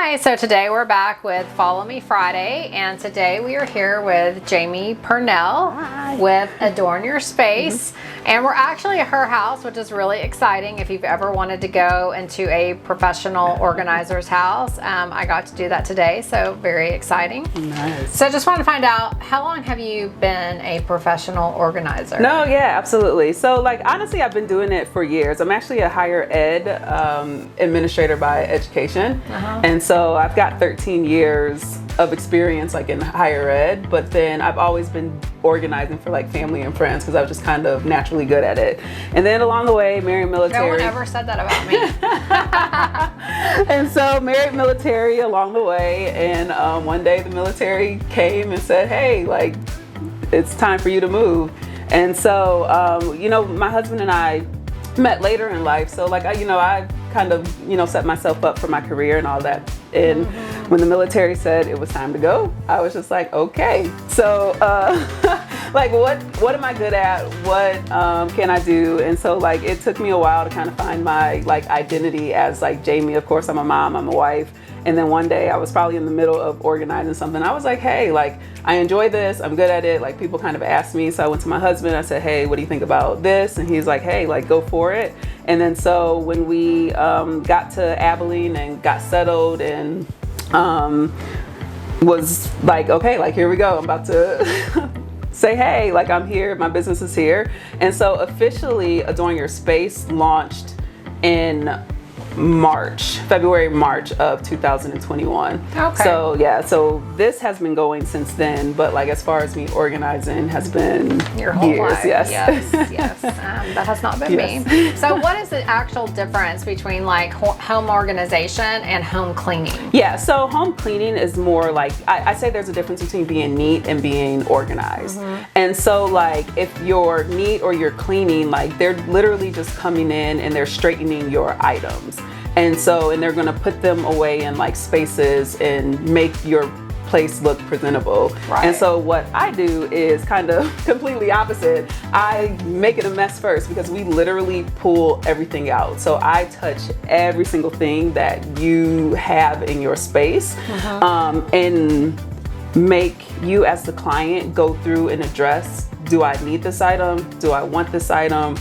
Hi, so today we're back with Follow Me Friday, and today we are here with Jamie Purnell with Adorn Your Space, and we're actually at her house, which is really exciting if you've ever wanted to go into a professional organizer's house. I got to do that today, so very exciting. Nice. So just wanted to find out, how long have you been a professional organizer? No, yeah, absolutely. So like, honestly, I've been doing it for years. I'm actually a higher ed administrator by education. And so I've got 13 years of experience like in higher ed, but then I've always been organizing for like family and friends because I was just kind of naturally good at it. And then along the way, married military. No one ever said that about me. And so married military along the way. And one day the military came and said, hey, like, it's time for you to move. And so, you know, my husband and I met later in life. So like, I kind of, set myself up for my career and all that. And when the military said it was time to go, I was just like, okay. So like, what am I good at? What can I do? And so like, it took me a while to kind of find my like identity as like Jamie. Of course, I'm a mom, I'm a wife. And then one day I was probably in the middle of organizing something. I was like, hey, like, I enjoy this. I'm good at it. Like, people kind of asked me. So I went to my husband. I said, hey, what do you think about this? And he's like, hey, like, go for it. And then so when we got to Abilene and got settled and was like, okay, like, here we go. I'm about to say, hey, like, I'm here. My business is here. And so officially Adorn Your Space launched in February, March of 2021. Okay. So yeah, so this has been going since then, but like as far as me organizing has been Your whole years. life. Yes. Yes. That has not been Yes. me. So what is the actual difference between like home organization and home cleaning? Yeah, so home cleaning is more like, I say there's a difference between being neat and being organized. And so like if you're neat or you're cleaning, like they're literally just coming in and they're straightening your items. And so, and they're gonna put them away in like spaces and make your place look presentable. Right. And so what I do is kind of completely opposite. I make it a mess first because we literally pull everything out. So I touch every single thing that you have in your space and make you as the client go through and address, do I need this item? Do I want this item?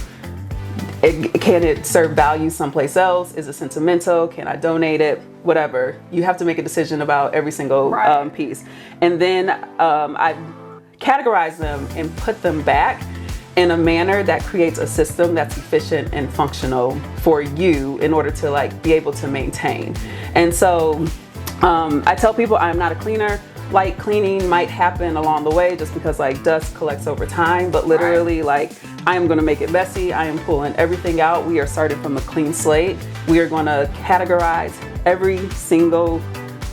Can it serve value someplace else? Is it sentimental? Can I donate it? Whatever. You have to make a decision about every single piece. And then I categorize them and put them back in a manner that creates a system that's efficient and functional for you in order to like be able to maintain. And so I tell people I'm not a cleaner. Light cleaning might happen along the way just because like dust collects over time, but literally like I am gonna make it messy. I am pulling everything out. We are starting from a clean slate. We are gonna categorize every single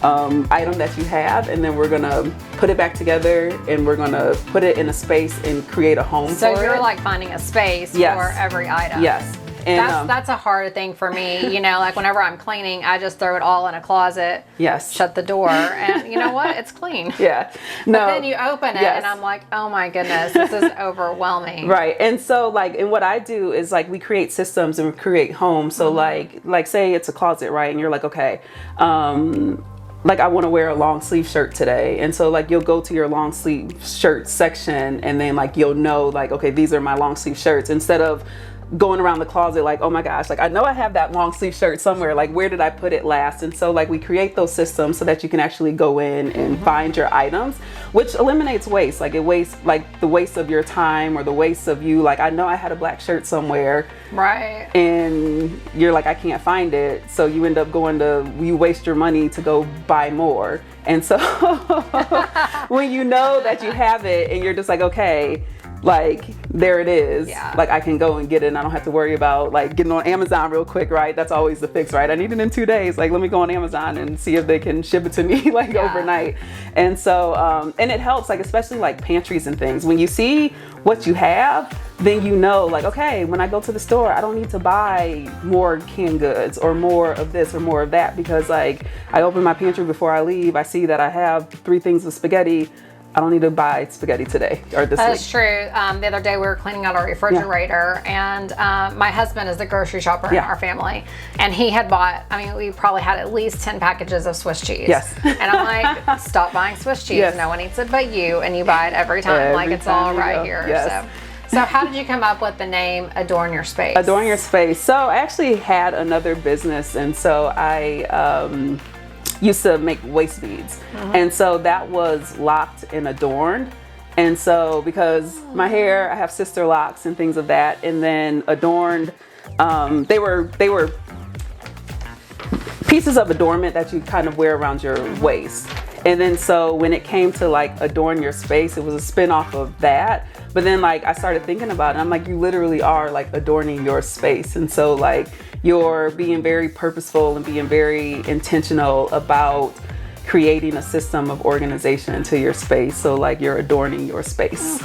item that you have, and then we're gonna put it back together and we're gonna put it in a space and create a home for it. So you're like finding a space for every item. Yes. And, that's a hard thing for me, like whenever I'm cleaning, I just throw it all in a closet, shut the door, and you know what? It's clean. Yeah. No. But then you open it and I'm like, oh my goodness, this is overwhelming. Right. And so like, and what I do is like, we create systems and we create homes. So like say it's a closet, right? And you're like, okay, like I want to wear a long sleeve shirt today. And so like you'll go to your long sleeve shirt section and then like you'll know like, okay, these are my long sleeve shirts, instead of going around the closet like, oh my gosh, like I know I have that long sleeve shirt somewhere, like where did I put it last? And so like we create those systems so that you can actually go in and find your items, which eliminates waste. Like it wastes like the waste of your time or the waste of you, like I know I had a black shirt somewhere, right? And you're like, I can't find it, so you end up you waste your money to go buy more. And so when you know that you have it and you're just like, okay, like there it is, like I can go and get it and I don't have to worry about like getting on Amazon real quick, right? That's always the fix, right? I need it in 2 days, like let me go on Amazon and see if they can ship it to me like overnight. And so and it helps, like especially like pantries and things, when you see what you have, then you know like, okay, when I go to the store, I don't need to buy more canned goods or more of this or more of that, because like I open my pantry before I leave, I see that I have 3 things of spaghetti, I don't need to buy spaghetti today or this week. That's true. The other day we were cleaning out our refrigerator, and my husband is the grocery shopper in our family, and he had bought, I mean, we probably had at least 10 packages of Swiss cheese. Yes. And I'm like, stop buying Swiss cheese. Yes. No one eats it but you, and you buy it every time. Like, it's all right here. Yes. So how did you come up with the name Adorn Your Space? Adorn Your Space. So I actually had another business, and so I used to make waist beads. And so that was locked and adorned. And so because my hair, I have sister locks and things of that, and then adorned, they were pieces of adornment that you kind of wear around your waist. And then so when it came to like Adorn Your Space, it was a spin-off of that. But then like I started thinking about it, I'm like, you literally are like adorning your space. And so like you're being very purposeful and being very intentional about creating a system of organization to your space. So like you're adorning your space.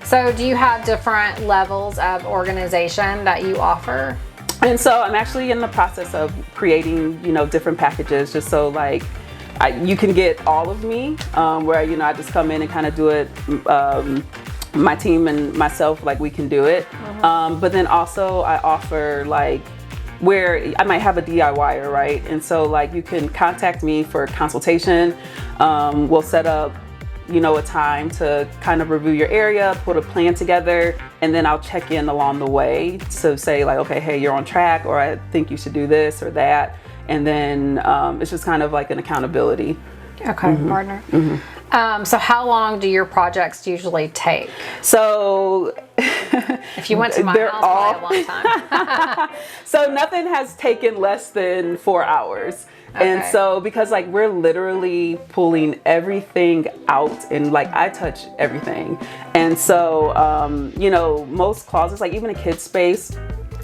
So do you have different levels of organization that you offer? And so I'm actually in the process of creating, you know, different packages just so like you can get all of me, where, you know, I just come in and kind of do it, my team and myself, like we can do it. But then also I offer like where I might have a DIYer, right? And so like you can contact me for consultation. We'll set up, you know, a time to kind of review your area, put a plan together, and then I'll check in along the way to say like, okay, hey, you're on track, or I think you should do this or that. And then it's just kind of like an accountability. Okay, partner. So how long do your projects usually take? So if you went to my house, probably a long time. So nothing has taken less than 4 hours. Okay. And so because like we're literally pulling everything out, and like I touch everything. And so, you know, most closets, like even a kid's space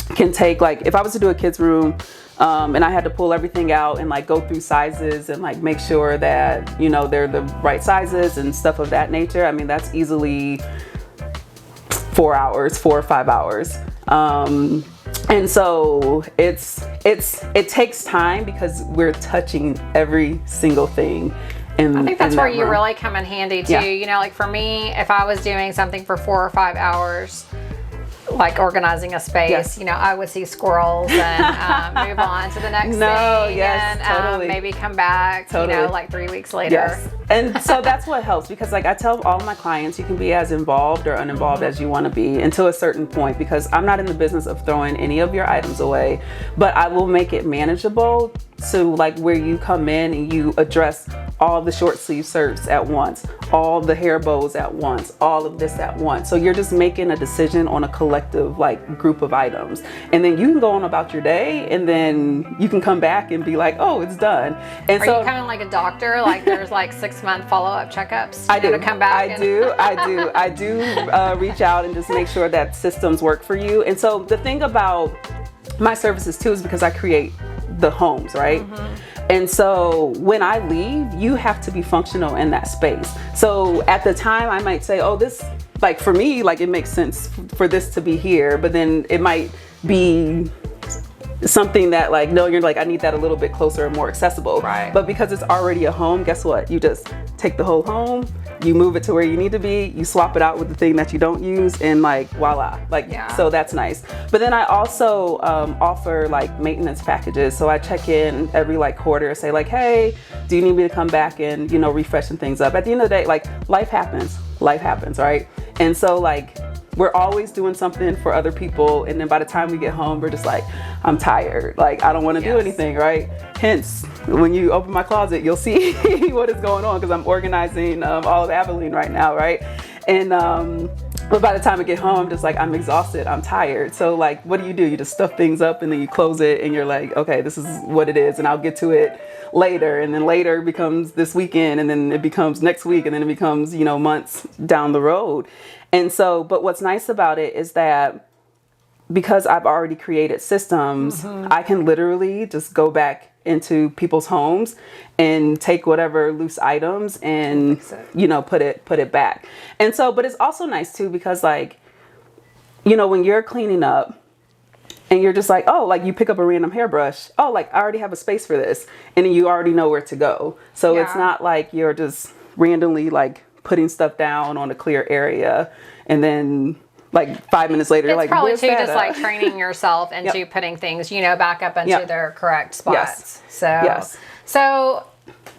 can take, like if I was to do a kid's room, and I had to pull everything out and like go through sizes and like make sure that, you know, they're the right sizes and stuff of that nature. I mean, that's easily 4 hours, 4 or 5 hours. And so it takes time because we're touching every single thing. I think that's where you really come in handy too. You know, like for me, if I was doing something for 4 or 5 hours, like organizing a space, you know, I would see squirrels and move on to the next thing, and maybe come back, you know, like 3 weeks later. And so that's what helps, because like I tell all of my clients, you can be as involved or uninvolved as you want to be until a certain point, because I'm not in the business of throwing any of your items away, but I will make it manageable to like where you come in and you address all the short sleeve shirts at once, all the hair bows at once, all of this at once. So you're just making a decision on a collective like group of items, and then you can go on about your day, and then you can come back and be like, oh, it's done. And Are you kind of like a doctor? Like there's like 6-month follow-up checkups? I do. To come back. I do reach out and just make sure that systems work for you. And so the thing about my services too is because I create the homes, right? And so when I leave, you have to be functional in that space. So at the time I might say, oh, this, like for me, like it makes sense for this to be here, but then it might be something that like, no, you're like, I need that a little bit closer and more accessible. Right. But because it's already a home, guess what? You just take the whole home, you move it to where you need to be, you swap it out with the thing that you don't use, and like voila, like so that's nice. But then I also offer like maintenance packages. So I check in every like quarter, say like, hey, do you need me to come back and, you know, refreshing things up? At the end of the day, like life happens, right? And so like we're always doing something for other people, and then by the time we get home, we're just like, I'm tired, like I don't want to do anything, right? Hence, when you open my closet, you'll see what is going on, because I'm organizing all of Abilene right now, right? And but by the time I get home, just like I'm exhausted, I'm tired. So like, what do? You just stuff things up and then you close it, and you're like, okay, this is what it is, and I'll get to it later. And then later becomes this weekend, and then it becomes next week, and then it becomes, you know, months down the road. And so, but what's nice about it is that because I've already created systems, I can literally just go back into people's homes and take whatever loose items and, you know, put it back. And so, but it's also nice too, because like, you know, when you're cleaning up and you're just like, oh, like you pick up a random hairbrush. Oh, like I already have a space for this. And then you already know where to go. So it's not like you're just randomly like putting stuff down on a clear area, and then like 5 minutes later, It's like, probably where's too that just at? like training yourself into putting things, back up into their correct spots. Yes. So,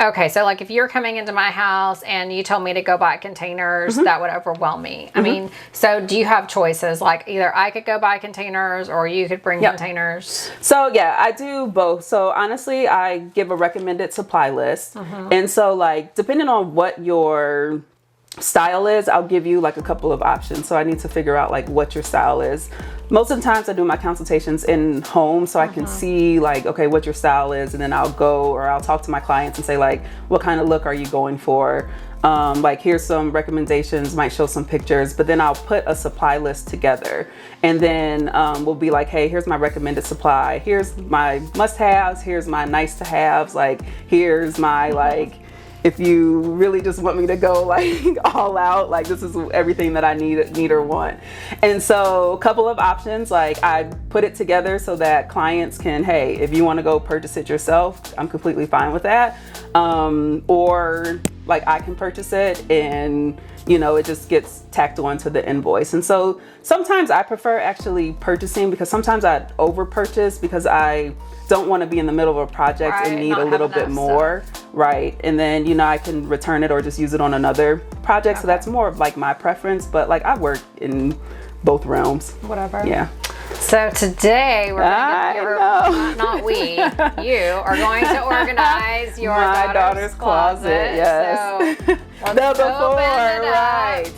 okay, so like if you're coming into my house and you told me to go buy containers, that would overwhelm me. I mean, so do you have choices? Like either I could go buy containers or you could bring containers? So yeah, I do both. So honestly, I give a recommended supply list. And so like, depending on what your style is, I'll give you like a couple of options. So I need to figure out like what your style is. Most of the times I do my consultations in home, so I can see like, okay, what your style is, and then I'll go or I'll talk to my clients and say like, what kind of look are you going for? Like here's some recommendations, might show some pictures, but then I'll put a supply list together, and then we'll be like, hey, here's my recommended supply, here's my must-haves, here's my nice-to-haves, like here's my like, if you really just want me to go like all out, like this is everything that I need or want. And so a couple of options, like I put it together so that clients can, hey, if you want to go purchase it yourself, I'm completely fine with that. Or like I can purchase it and it just gets tacked on to the invoice. And so sometimes I prefer actually purchasing, because sometimes I over purchase because I don't want to be in the middle of a project and need a little bit more. Right. And then, I can return it or just use it on another project. So that's more of like my preference, but like I work in both realms. Whatever. Yeah. So today we're going to not we, you are going to organize your daughter's closet. Yes. So let's open it up. Right.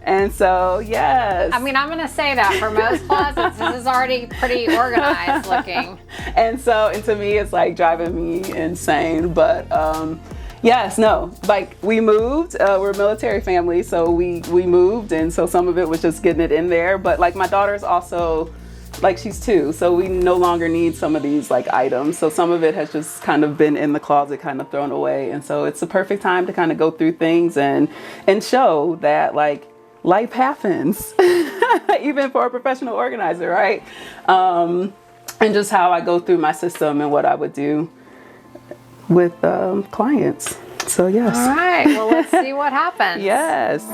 And so, yes. I mean, I'm going to say that for most closets, this is already pretty organized looking. And to me, it's like driving me insane. But yes, no, like we moved, we're a military family. So we moved. And so some of it was just getting it in there. But like my daughter's also, like she's 2. So we no longer need some of these like items. So some of it has just kind of been in the closet, kind of thrown away. And so it's the perfect time to kind of go through things and show that like, life happens, even for a professional organizer, right? And just how I go through my system and what I would do with clients. So yes. All right. Well, let's see what happens. Yes.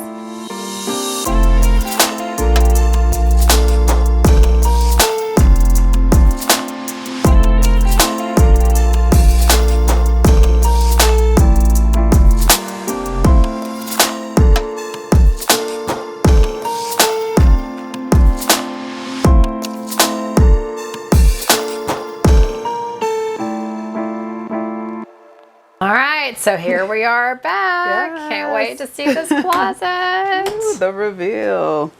All right, so here we are back. Yes. Can't wait to see this closet. Ooh, the reveal.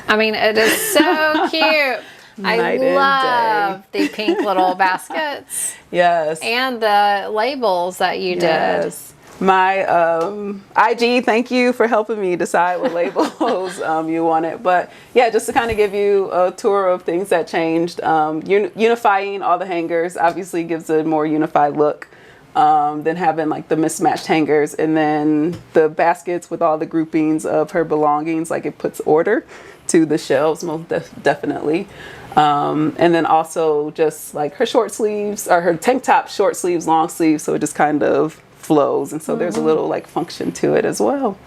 I mean, it is so cute. I Night love the pink little baskets. Yes. And the labels that you did. My IG, thank you for helping me decide what labels you wanted. But yeah, just to kind of give you a tour of things that changed. Unifying all the hangers obviously gives a more unified look than having like the mismatched hangers. And then the baskets with all the groupings of her belongings, like it puts order to the shelves, most definitely. And then also just like her short sleeves, or her tank top, short sleeves, long sleeves, so it just kind of flows, and so there's a little like function to it as well.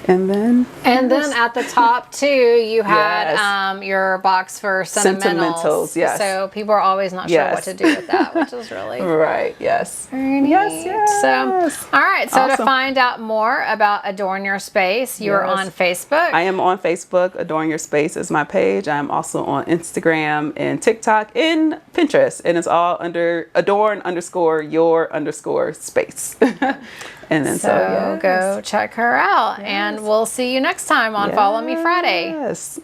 And then at the top too, you had your box for sentimentals. Yes. So people are always not sure what to do with that, which is really right. Yes. Very neat. Yes. So, all right. So to find out more about Adorn Your Space, you're on Facebook. I am on Facebook. Adorn Your Space is my page. I'm also on Instagram and TikTok and Pinterest, and it's all under Adorn_Your_Space. And then so go check her out, and we'll see you next time on Follow Me Friday. Yes.